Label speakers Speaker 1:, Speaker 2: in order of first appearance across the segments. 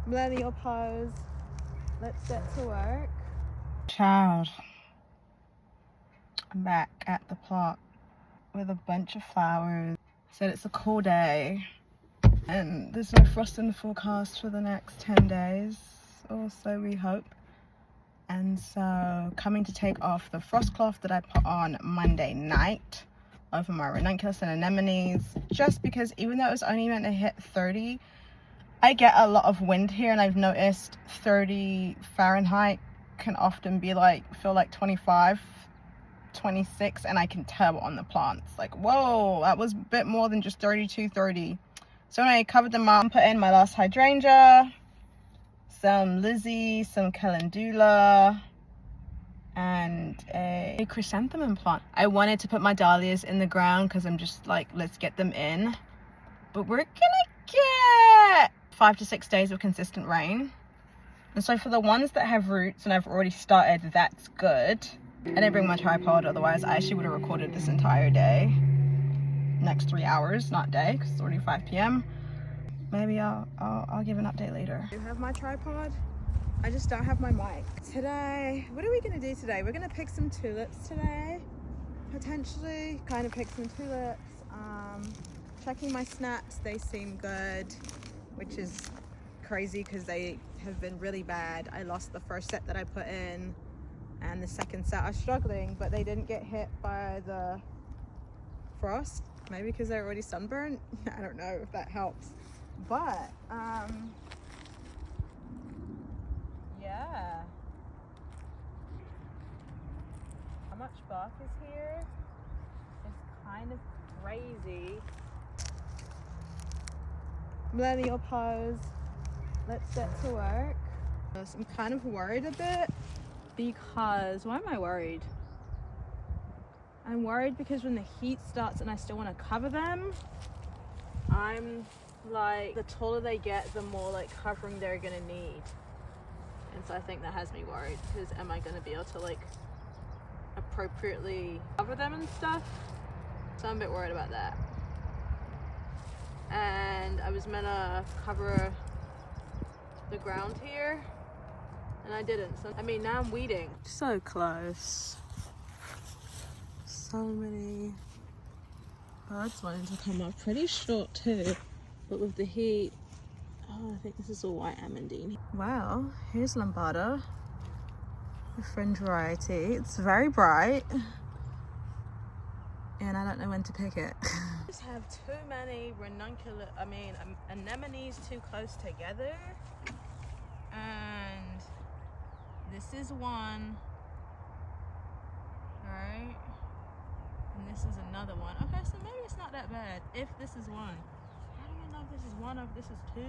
Speaker 1: Millennial pose. Let's get to work.
Speaker 2: Child, I'm back at the plot with a bunch of flowers. Said it's a cool day and there's no frost in the forecast for the next 10 days or so, we hope. And so coming to take off the frost cloth that I put on Monday night over my ranunculus and anemones, just because even though it was only meant to hit 30, I get a lot of wind here, and I've noticed 30 Fahrenheit can often be feel like 25, 26, and I can tell on the plants, like, whoa, that was a bit more than just 32, 30. So anyway, I covered them up, put in my last hydrangea, some Lizzie, some calendula, and a chrysanthemum plant. I wanted to put my dahlias in the ground because I'm just like, let's get them in. But we're gonna get 5 to 6 days of consistent rain. And so for the ones that have roots and I've already started, that's good. I didn't bring my tripod, otherwise I actually would have recorded this entire day. Next 3 hours, not day, because it's already 5 p.m. Maybe I'll give an update later.
Speaker 1: I do have my tripod. I just don't have my mic. Today, what are we gonna do today? We're gonna pick some tulips today. Potentially, kind of pick some tulips. Checking my snaps, they seem good, which is crazy because they have been really bad. I lost the first set that I put in, and the second set are struggling, but they didn't get hit by the frost. Maybe because they're already sunburned. I don't know if that helps. But yeah. How much bark is here? It's kind of crazy. Millennial pose. Let's get to work. So I'm kind of worried a bit because, why am I worried? I'm worried because when the heat starts and I still want to cover them, I'm like, the taller they get, the more like covering they're gonna need. And so I think that has me worried, because am I gonna be able to like appropriately cover them and stuff? So I'm a bit worried about that. And I was meant to cover the ground here and I didn't. So I mean, now I'm weeding. So close. So many birds wanting to come up. Pretty short too, but with the heat, oh, I think this is a white amandine. Wow, here's lambada, a fringe variety. It's very bright and I don't know when to pick it. I just have too many anemones too close together, and this is one, right? And this is another one. Okay, so maybe it's not that bad if this is one. How do you know if this is one or if this is two?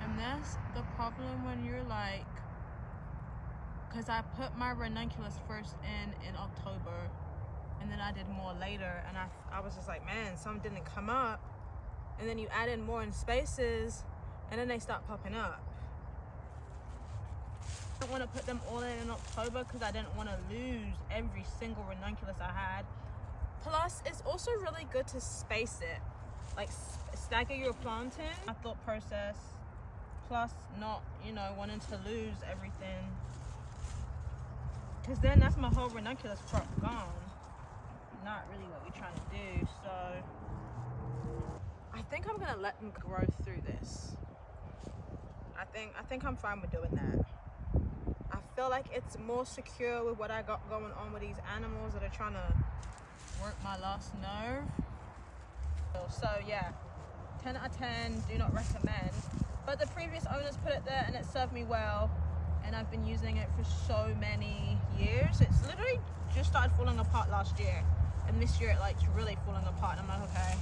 Speaker 1: And that's the problem when you're like, because I put my ranunculus first in October, and then I did more later, and I was just like, man, some didn't come up. And then you add in more in spaces, and then they start popping up. I don't want to put them all in October because I didn't want to lose every single ranunculus I had. Plus, it's also really good to space it, like stagger your planting. My thought process, plus not, wanting to lose everything, because then that's my whole ranunculus crop gone. Not really what we're trying to do. So I think I'm gonna let them grow through this. I think I'm fine with doing that. I feel like it's more secure with what I got going on with these animals that are trying to work my last nerve. So yeah, 10 out of 10, do not recommend. But the previous owners put it there and it served me well, and I've been using it for so many years. It's literally just started falling apart last year, and this year it's really falling apart, and I'm like, okay,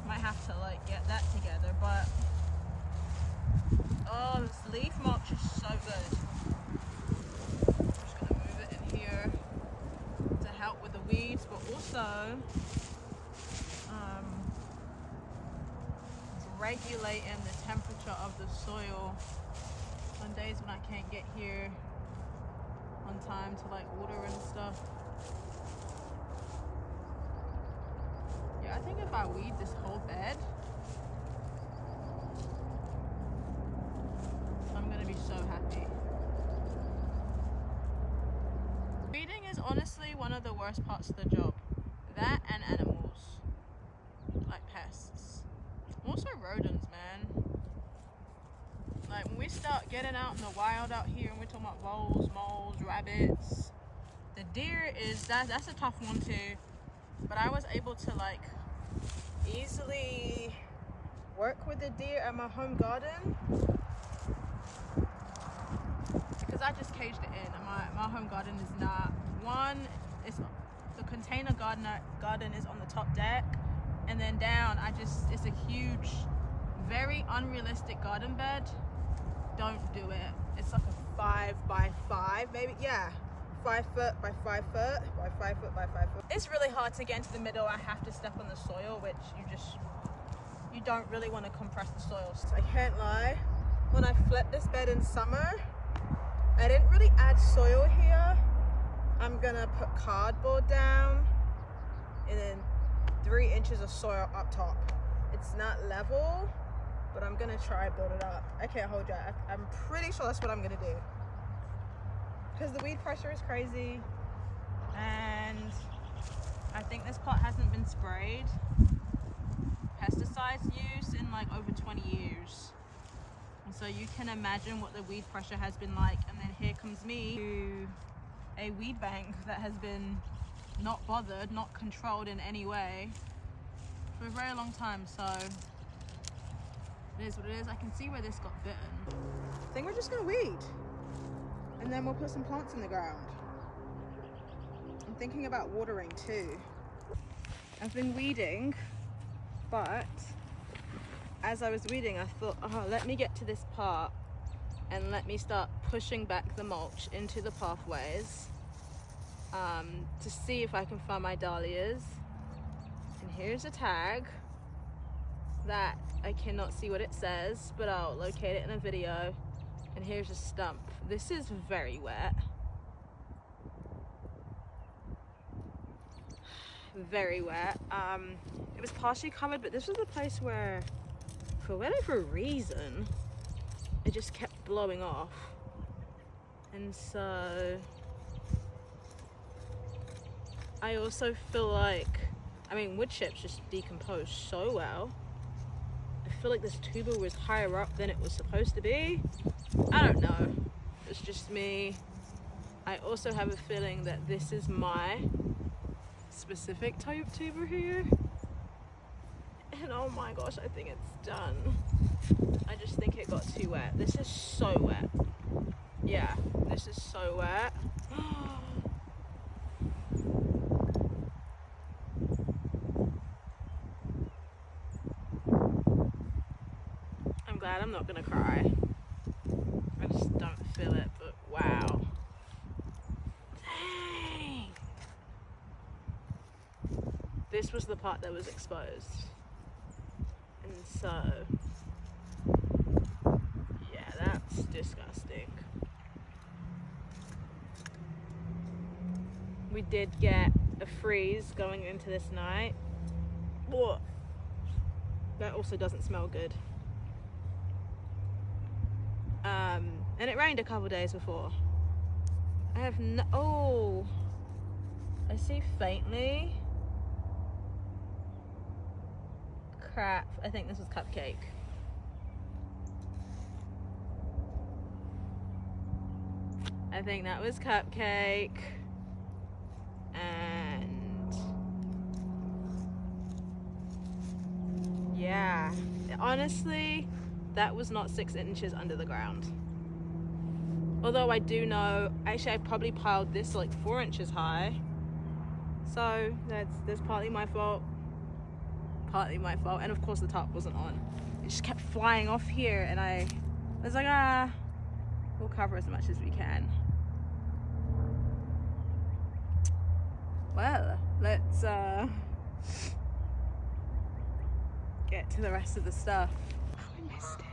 Speaker 1: might have to get that together. But oh, this leaf mulch is so good. I'm just gonna move it in here to help with the weeds, but also regulating the temperature of the soil on days when I can't get here on time to water and stuff. weed this whole bed, I'm gonna be so happy. Weeding is honestly one of the worst parts of the job. That and animals, like pests. Also rodents, man. Like when we start getting out in the wild out here and we're talking about voles, moles, rabbits. The deer is, that's a tough one too. But I was able to like easily work with the deer at my home garden because I just caged it in. And my home garden is not one. It's the container garden is on the top deck, and then down it's a huge, very unrealistic garden bed. Don't do it. It's like a 5 by 5, maybe, yeah. 5 foot by 5 foot by 5 foot by 5 foot. It's really hard to get into the middle. I have to step on the soil, which you don't really want to compress the soil. So I can't lie, when I flipped this bed in summer, I didn't really add soil here. I'm gonna put cardboard down and then 3 inches of soil up top. It's not level, but I'm gonna try build it up. I can't hold you. I'm pretty sure that's what I'm gonna do. Because the weed pressure is crazy, and I think this pot hasn't been sprayed pesticides use in like over 20 years. And so you can imagine what the weed pressure has been like. And then here comes me to a weed bank that has been not bothered, not controlled in any way for a very long time. So it is what it is. I can see where this got bitten. I think we're just gonna weed. And then we'll put some plants in the ground. I'm thinking about watering too. I've been weeding, but as I was weeding, I thought, oh, let me get to this part and let me start pushing back the mulch into the pathways to see if I can find my dahlias. And here's a tag that I cannot see what it says, but I'll locate it in a video. And here's a stump. This is very wet. Very wet. It was partially covered, but this was the place where, for whatever reason, it just kept blowing off. And so I also feel like, I mean, wood chips just decompose so well. I feel like this tuber was higher up than it was supposed to be. I don't know. It's just me. I also have a feeling that this is my specific type tuber here. And oh my gosh, I think it's done. I just think it got too wet. This is so wet. Yeah, this is so wet. I'm glad I'm not gonna cry. I just don't feel it, but wow. Dang! This was the part that was exposed. And so, yeah, that's disgusting. We did get a freeze going into this night. Whoa. That also doesn't smell good. And it rained a couple days before. I have no, oh, I see faintly. Crap, I think this was Cupcake. I think that was Cupcake. And yeah, honestly, that was not 6 inches under the ground. Although I do know, actually I probably piled this like 4 inches high. So that's partly my fault. Partly my fault. And of course the top wasn't on. It just kept flying off here and I was like, we'll cover as much as we can. Well, let's get to the rest of the stuff. Oh, I missed it.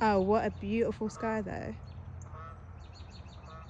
Speaker 1: Oh, what a beautiful sky though.